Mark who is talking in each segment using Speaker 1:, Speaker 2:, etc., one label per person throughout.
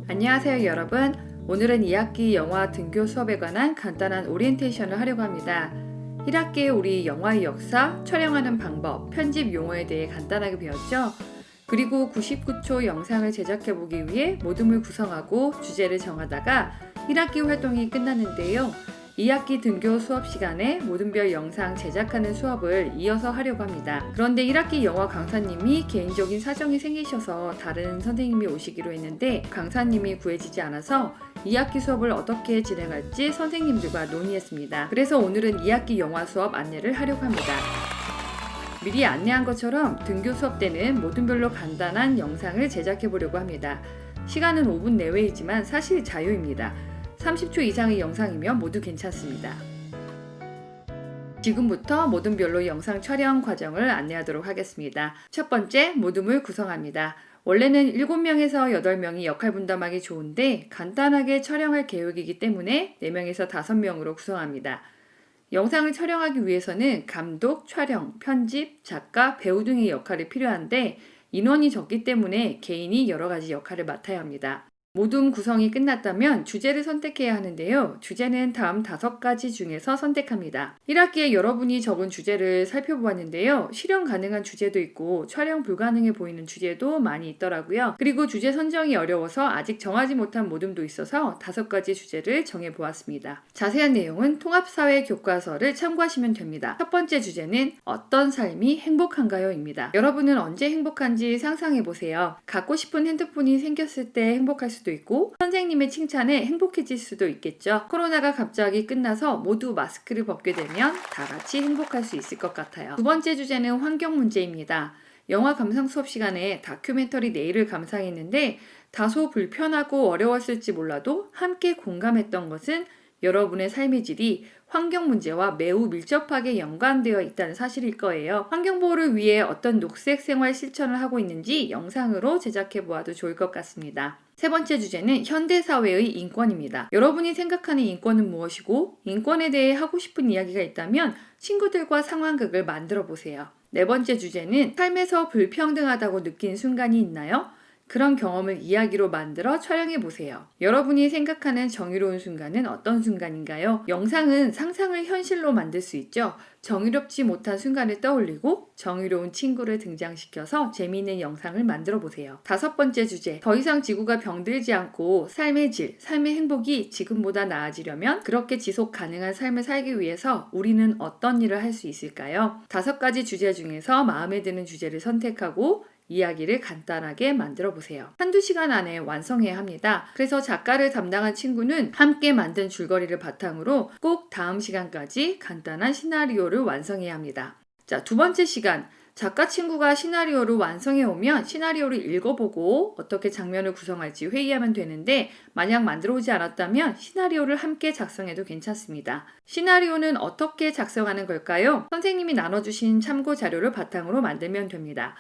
Speaker 1: 안녕하세요 여러분. 오늘은 2학기 영화 등교 수업에 관한 간단한 오리엔테이션을 하려고 합니다. 1학기에 우리 영화의 역사, 촬영하는 방법, 편집 용어에 대해 간단하게 배웠죠. 그리고 99초 영상을 제작해보기 위해 모둠을 구성하고 주제를 정하다가 1학기 활동이 끝났는데요. 2학기 등교 수업 시간에 모둠별 영상 제작하는 수업을 이어서 하려고 합니다. 그런데 1학기 영화 강사님이 개인적인 사정이 생기셔서 다른 선생님이 오시기로 했는데 강사님이 구해지지 않아서 2학기 수업을 어떻게 진행할지 선생님들과 논의했습니다. 그래서 오늘은 2학기 영화 수업 안내를 하려고 합니다. 미리 안내한 것처럼 등교 수업 때는 모둠별로 간단한 영상을 제작해 보려고 합니다. 시간은 5분 내외이지만 사실 자유입니다. 30초 이상의 영상이면 모두 괜찮습니다. 지금부터 모둠별로 영상 촬영 과정을 안내하도록 하겠습니다. 첫 번째, 모둠을 구성합니다. 원래는 7명에서 8명이 역할 분담하기 좋은데 간단하게 촬영할 계획이기 때문에 4명에서 5명으로 구성합니다. 영상을 촬영하기 위해서는 감독, 촬영, 편집, 작가, 배우 등의 역할이 필요한데 인원이 적기 때문에 개인이 여러 가지 역할을 맡아야 합니다. 모둠 구성이 끝났다면 주제를 선택해야 하는데요. 주제는 다음 5가지 중에서 선택합니다. 1학기에 여러분이 적은 주제를 살펴보았는데요. 실현 가능한 주제도 있고 촬영 불가능해 보이는 주제도 많이 있더라고요. 그리고 주제 선정이 어려워서 아직 정하지 못한 모둠도 있어서 5가지 주제를 정해보았습니다. 자세한 내용은 통합사회 교과서를 참고하시면 됩니다. 첫 번째 주제는 어떤 삶이 행복한가요? 입니다. 여러분은 언제 행복한지 상상해보세요. 갖고 싶은 핸드폰이 생겼을 때 행복할 수도 있고 선생님의 칭찬에 행복해질 수도 있겠죠. 코로나가 갑자기 끝나서 모두 마스크를 벗게 되면 다 같이 행복할 수 있을 것 같아요. 두 번째 주제는 환경 문제입니다. 영화 감상 수업 시간에 다큐멘터리 내일을 감상했는데 다소 불편하고 어려웠을지 몰라도 함께 공감했던 것은 여러분의 삶의 질이 환경 문제와 매우 밀접하게 연관되어 있다는 사실일 거예요. 환경 보호를 위해 어떤 녹색 생활 실천을 하고 있는지 영상으로 제작해 보아도 좋을 것 같습니다. 세 번째 주제는 현대사회의 인권입니다. 여러분이 생각하는 인권은 무엇이고 인권에 대해 하고 싶은 이야기가 있다면 친구들과 상황극을 만들어 보세요. 네 번째 주제는 삶에서 불평등하다고 느낀 순간이 있나요? 그런 경험을 이야기로 만들어 촬영해 보세요. 여러분이 생각하는 정의로운 순간은 어떤 순간인가요? 영상은 상상을 현실로 만들 수 있죠. 정의롭지 못한 순간을 떠올리고 정의로운 친구를 등장시켜서 재미있는 영상을 만들어 보세요. 5번째 주제, 더 이상 지구가 병들지 않고 삶의 질, 삶의 행복이 지금보다 나아지려면 그렇게 지속 가능한 삶을 살기 위해서 우리는 어떤 일을 할 수 있을까요? 5가지 주제 중에서 마음에 드는 주제를 선택하고 이야기를 간단하게 만들어 보세요. 한두 시간 안에 완성해야 합니다. 그래서 작가를 담당한 친구는 함께 만든 줄거리를 바탕으로 꼭 다음 시간까지 간단한 시나리오를 완성해야 합니다. 자, 두 번째 시간. 작가 친구가 시나리오를 완성해 오면 시나리오를 읽어보고 어떻게 장면을 구성할지 회의하면 되는데 만약 만들어 오지 않았다면 시나리오를 함께 작성해도 괜찮습니다. 시나리오는 어떻게 작성하는 걸까요? 선생님이 나눠주신 참고 자료를 바탕으로 만들면 됩니다.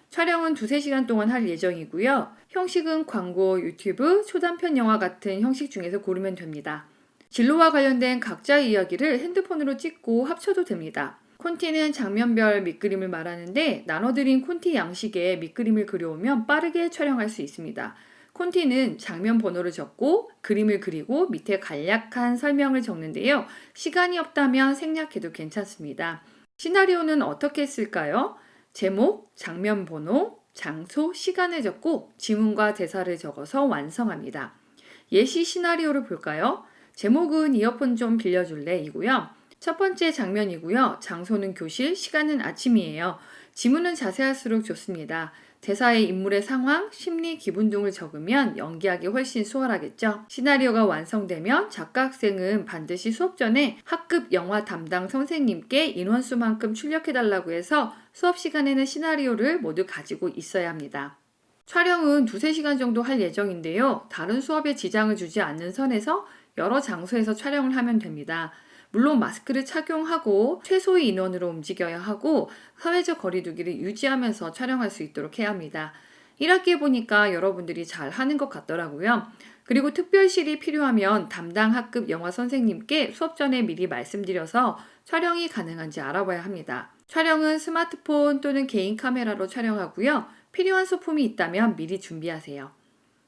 Speaker 1: 촬영은 2-3시간 동안 할 예정이고요. 형식은 광고, 유튜브, 초단편 영화 같은 형식 중에서 고르면 됩니다. 진로와 관련된 각자의 이야기를 핸드폰으로 찍고 합쳐도 됩니다. 콘티는 장면별 밑그림을 말하는데 나눠드린 콘티 양식에 밑그림을 그려오면 빠르게 촬영할 수 있습니다. 콘티는 장면 번호를 적고 그림을 그리고 밑에 간략한 설명을 적는데요. 시간이 없다면 생략해도 괜찮습니다. 시나리오는 어떻게 쓸까요? 제목, 장면 번호, 장소, 시간을 적고 지문과 대사를 적어서 완성합니다. 예시 시나리오를 볼까요? 제목은 이어폰 좀 빌려줄래? 이고요. 첫 번째 장면이고요. 장소는 교실, 시간은 아침이에요. 지문은 자세할수록 좋습니다. 대사의 인물의 상황, 심리, 기분 등을 적으면 연기하기 훨씬 수월하겠죠. 시나리오가 완성되면 작가 학생은 반드시 수업 전에 학급 영화 담당 선생님께 인원수만큼 출력해달라고 해서 수업 시간에는 시나리오를 모두 가지고 있어야 합니다. 촬영은 2-3시간 정도 할 예정인데요. 다른 수업에 지장을 주지 않는 선에서 여러 장소에서 촬영을 하면 됩니다. 물론 마스크를 착용하고 최소의 인원으로 움직여야 하고 사회적 거리두기를 유지하면서 촬영할 수 있도록 해야 합니다. 1학기에 보니까 여러분들이 잘 하는 것 같더라고요. 그리고 특별실이 필요하면 담당 학급 영화 선생님께 수업 전에 미리 말씀드려서 촬영이 가능한지 알아봐야 합니다. 촬영은 스마트폰 또는 개인 카메라로 촬영하고요. 필요한 소품이 있다면 미리 준비하세요.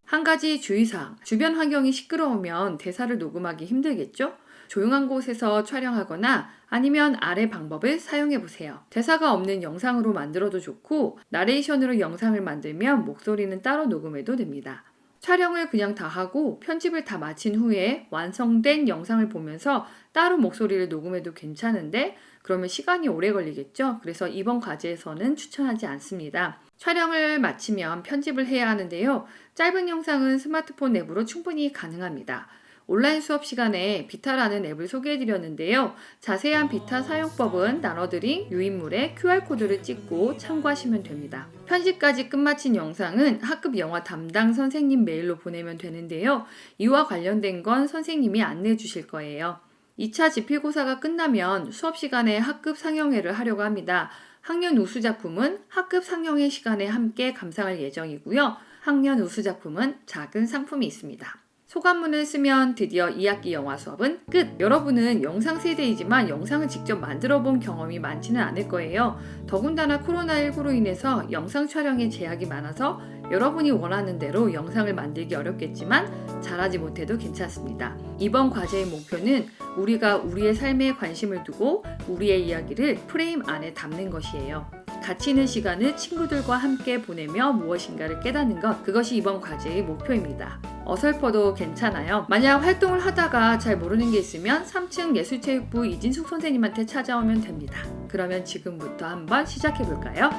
Speaker 1: 한 가지 주의사항, 주변 환경이 시끄러우면 대사를 녹음하기 힘들겠죠? 조용한 곳에서 촬영하거나 아니면 아래 방법을 사용해 보세요. 대사가 없는 영상으로 만들어도 좋고 나레이션으로 영상을 만들면 목소리는 따로 녹음해도 됩니다. 촬영을 그냥 다 하고 편집을 다 마친 후에 완성된 영상을 보면서 따로 목소리를 녹음해도 괜찮은데 그러면 시간이 오래 걸리겠죠? 그래서 이번 과제에서는 추천하지 않습니다. 촬영을 마치면 편집을 해야 하는데요. 짧은 영상은 스마트폰 앱으로 충분히 가능합니다. 온라인 수업 시간에 비타라는 앱을 소개해드렸는데요. 자세한 비타 사용법은 나눠드린 유인물에 QR코드를 찍고 참고하시면 됩니다. 편집까지 끝마친 영상은 학급 영어 담당 선생님 메일로 보내면 되는데요. 이와 관련된 건 선생님이 안내해 주실 거예요. 2차 지필고사가 끝나면 수업 시간에 학급 상영회를 하려고 합니다. 학년 우수 작품은 학급 상영회 시간에 함께 감상할 예정이고요. 학년 우수 작품은 작은 상품이 있습니다. 소감문을 쓰면 드디어 2학기 영화 수업은 끝! 여러분은 영상 세대이지만 영상을 직접 만들어 본 경험이 많지는 않을 거예요. 더군다나 코로나19로 인해서 영상 촬영에 제약이 많아서 여러분이 원하는 대로 영상을 만들기 어렵겠지만 잘하지 못해도 괜찮습니다. 이번 과제의 목표는 우리가 우리의 삶에 관심을 두고 우리의 이야기를 프레임 안에 담는 것이에요. 가치 있는 시간을 친구들과 함께 보내며 무엇인가를 깨닫는 것, 그것이 이번 과제의 목표입니다. 어설퍼도 괜찮아요. 만약 활동을 하다가 잘 모르는 게 있으면 3층 예술체육부 이진숙 선생님한테 찾아오면 됩니다. 그러면 지금부터 한번 시작해 볼까요?